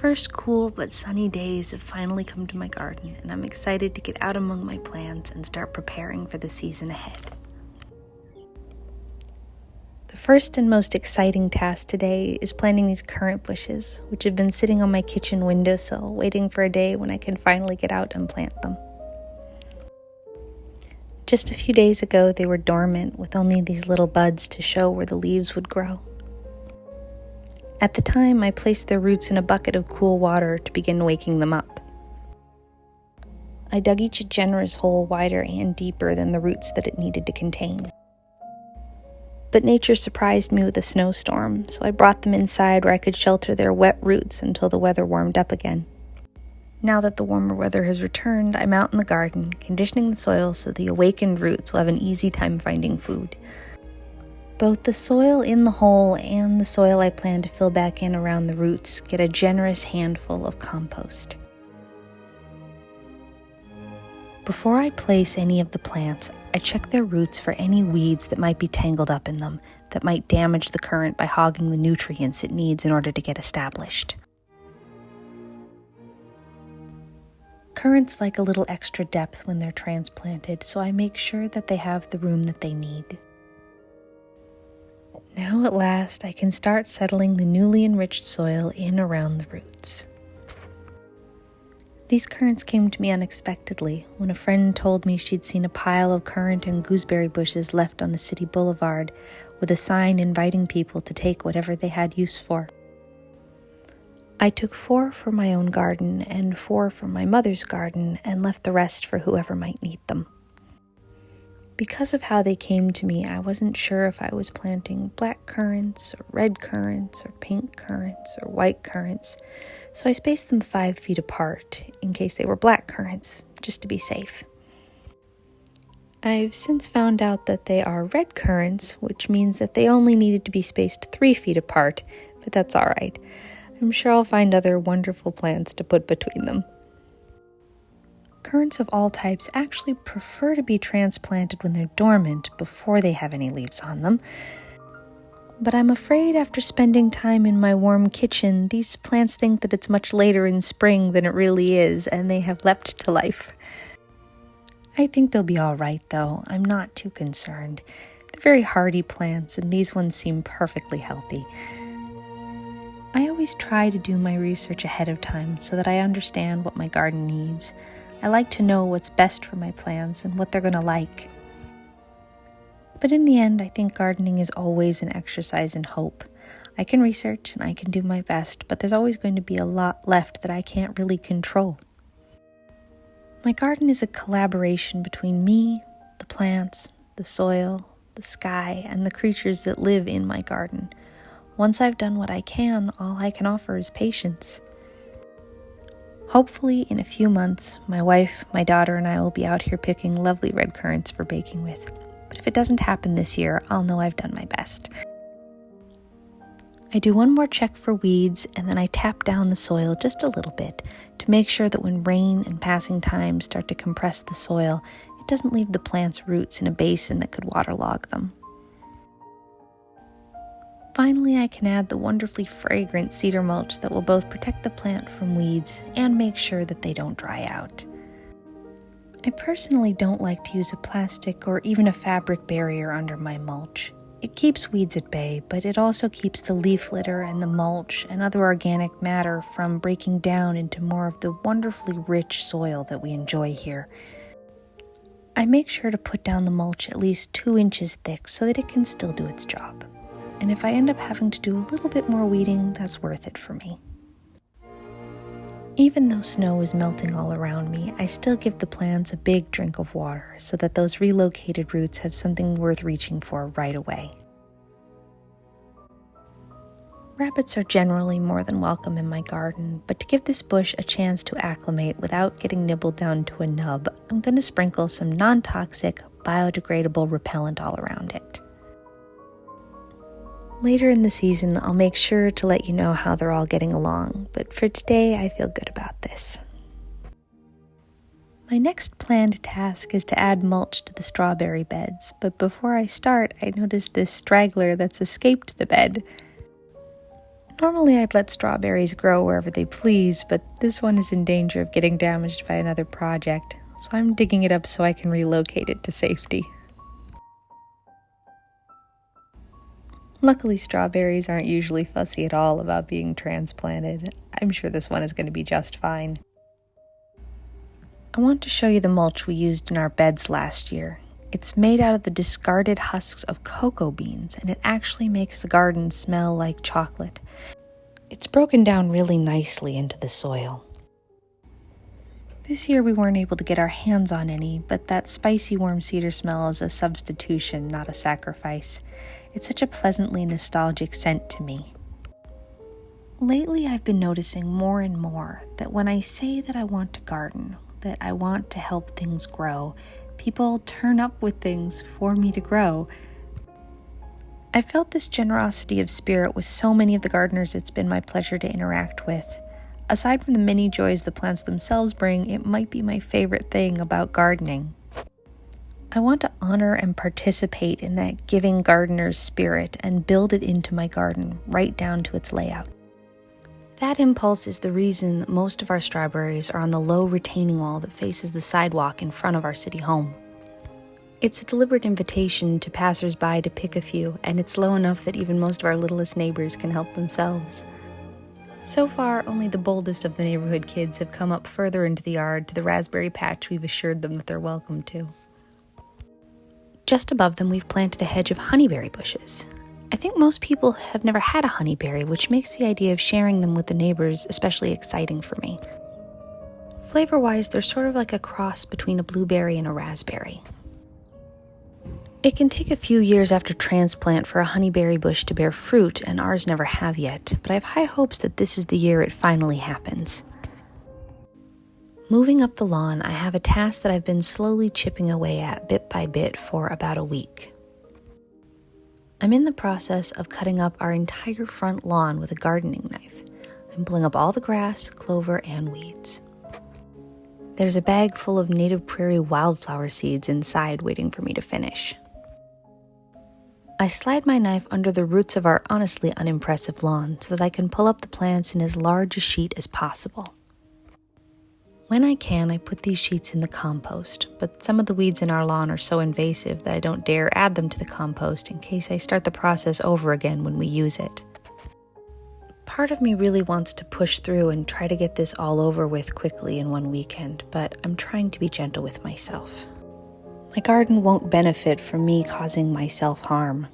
first cool but sunny days have finally come to my garden, and I'm excited to get out among my plants and start preparing for the season ahead. The first and most exciting task today is planting these currant bushes, which have been sitting on my kitchen windowsill, waiting for a day when I can finally get out and plant them. Just a few days ago, they were dormant with only these little buds to show where the leaves would grow. At the time, I placed their roots in a bucket of cool water to begin waking them up. I dug each a generous hole wider and deeper than the roots that it needed to contain. But nature surprised me with a snowstorm, so I brought them inside where I could shelter their wet roots until the weather warmed up again. Now that the warmer weather has returned, I'm out in the garden, conditioning the soil so the awakened roots will have an easy time finding food. Both the soil in the hole and the soil I plan to fill back in around the roots get a generous handful of compost. Before I place any of the plants, I check their roots for any weeds that might be tangled up in them, that might damage the currant by hogging the nutrients it needs in order to get established. Currants like a little extra depth when they're transplanted, so I make sure that they have the room that they need. Now at last, I can start settling the newly enriched soil in around the roots. These currants came to me unexpectedly when a friend told me she'd seen a pile of currant and gooseberry bushes left on a city boulevard with a sign inviting people to take whatever they had use for. I took 4 for my own garden and 4 for my mother's garden and left the rest for whoever might need them. Because of how they came to me, I wasn't sure if I was planting black currants or red currants or pink currants or white currants, so I spaced them 5 feet apart in case they were black currants, just to be safe. I've since found out that they are red currants, which means that they only needed to be spaced 3 feet apart, but that's alright. I'm sure I'll find other wonderful plants to put between them. Currants of all types actually prefer to be transplanted when they're dormant before they have any leaves on them. But I'm afraid after spending time in my warm kitchen, these plants think that it's much later in spring than it really is, and they have leapt to life. I think they'll be all right, though. I'm not too concerned. They're very hardy plants, and these ones seem perfectly healthy. I always try to do my research ahead of time so that I understand what my garden needs. I like to know what's best for my plants and what they're going to like. But in the end, I think gardening is always an exercise in hope. I can research and I can do my best, but there's always going to be a lot left that I can't really control. My garden is a collaboration between me, the plants, the soil, the sky, and the creatures that live in my garden. Once I've done what I can, all I can offer is patience. Hopefully, in a few months, my wife, my daughter, and I will be out here picking lovely red currants for baking with. But if it doesn't happen this year, I'll know I've done my best. I do one more check for weeds, and then I tap down the soil just a little bit to make sure that when rain and passing time start to compress the soil, it doesn't leave the plant's roots in a basin that could waterlog them. Finally, I can add the wonderfully fragrant cedar mulch that will both protect the plant from weeds and make sure that they don't dry out. I personally don't like to use a plastic or even a fabric barrier under my mulch. It keeps weeds at bay, but it also keeps the leaf litter and the mulch and other organic matter from breaking down into more of the wonderfully rich soil that we enjoy here. I make sure to put down the mulch at least 2 inches thick so that it can still do its job. And if I end up having to do a little bit more weeding, that's worth it for me. Even though snow is melting all around me, I still give the plants a big drink of water so that those relocated roots have something worth reaching for right away. Rabbits are generally more than welcome in my garden, but to give this bush a chance to acclimate without getting nibbled down to a nub, I'm going to sprinkle some non-toxic, biodegradable repellent all around it. Later in the season, I'll make sure to let you know how they're all getting along, but for today, I feel good about this. My next planned task is to add mulch to the strawberry beds, but before I start, I noticed this straggler that's escaped the bed. Normally I'd let strawberries grow wherever they please, but this one is in danger of getting damaged by another project, so I'm digging it up so I can relocate it to safety. Luckily, strawberries aren't usually fussy at all about being transplanted. I'm sure this one is going to be just fine. I want to show you the mulch we used in our beds last year. It's made out of the discarded husks of cocoa beans, and it actually makes the garden smell like chocolate. It's broken down really nicely into the soil. This year we weren't able to get our hands on any, but that spicy warm cedar smell is a substitution, not a sacrifice. It's such a pleasantly nostalgic scent to me. Lately I've been noticing more and more that when I say that I want to garden, that I want to help things grow, people turn up with things for me to grow. I felt this generosity of spirit with so many of the gardeners it's been my pleasure to interact with. Aside from the many joys the plants themselves bring, it might be my favorite thing about gardening. I want to honor and participate in that giving gardener's spirit and build it into my garden, right down to its layout. That impulse is the reason that most of our strawberries are on the low retaining wall that faces the sidewalk in front of our city home. It's a deliberate invitation to passers-by to pick a few, and it's low enough that even most of our littlest neighbors can help themselves. So far, only the boldest of the neighborhood kids have come up further into the yard to the raspberry patch we've assured them that they're welcome to. Just above them, we've planted a hedge of honeyberry bushes. I think most people have never had a honeyberry, which makes the idea of sharing them with the neighbors especially exciting for me. Flavor-wise, they're sort of like a cross between a blueberry and a raspberry. It can take a few years after transplant for a honeyberry bush to bear fruit, and ours never have yet, but I have high hopes that this is the year it finally happens. Moving up the lawn, I have a task that I've been slowly chipping away at bit by bit for about a week. I'm in the process of cutting up our entire front lawn with a gardening knife. I'm pulling up all the grass, clover, and weeds. There's a bag full of native prairie wildflower seeds inside waiting for me to finish. I slide my knife under the roots of our honestly unimpressive lawn so that I can pull up the plants in as large a sheet as possible. When I can, I put these sheets in the compost, but some of the weeds in our lawn are so invasive that I don't dare add them to the compost in case I start the process over again when we use it. Part of me really wants to push through and try to get this all over with quickly in one weekend, but I'm trying to be gentle with myself. My garden won't benefit from me causing myself harm.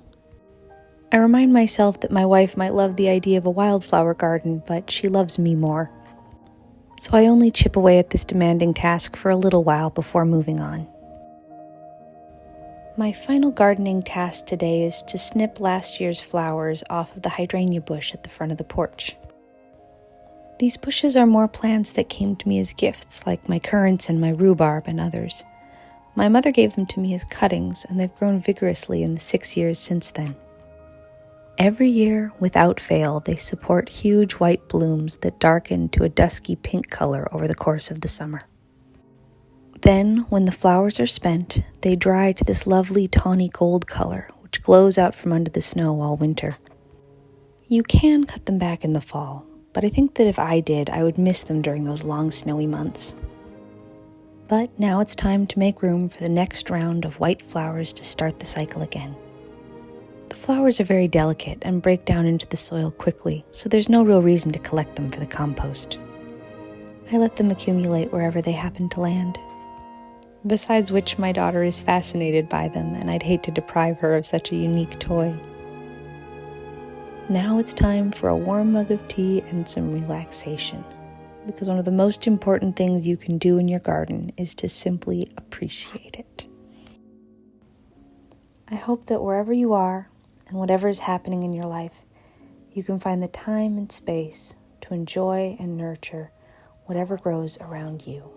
I remind myself that my wife might love the idea of a wildflower garden, but she loves me more. So I only chip away at this demanding task for a little while before moving on. My final gardening task today is to snip last year's flowers off of the hydrangea bush at the front of the porch. These bushes are more plants that came to me as gifts, like my currants and my rhubarb and others. My mother gave them to me as cuttings, and they've grown vigorously in the 6 years since then. Every year, without fail, they support huge white blooms that darken to a dusky pink color over the course of the summer. Then, when the flowers are spent, they dry to this lovely tawny gold color, which glows out from under the snow all winter. You can cut them back in the fall, but I think that if I did, I would miss them during those long snowy months. But now it's time to make room for the next round of white flowers to start the cycle again. The flowers are very delicate and break down into the soil quickly, so there's no real reason to collect them for the compost. I let them accumulate wherever they happen to land. Besides which, my daughter is fascinated by them, and I'd hate to deprive her of such a unique toy. Now it's time for a warm mug of tea and some relaxation, because one of the most important things you can do in your garden is to simply appreciate it. I hope that wherever you are, and whatever is happening in your life, you can find the time and space to enjoy and nurture whatever grows around you.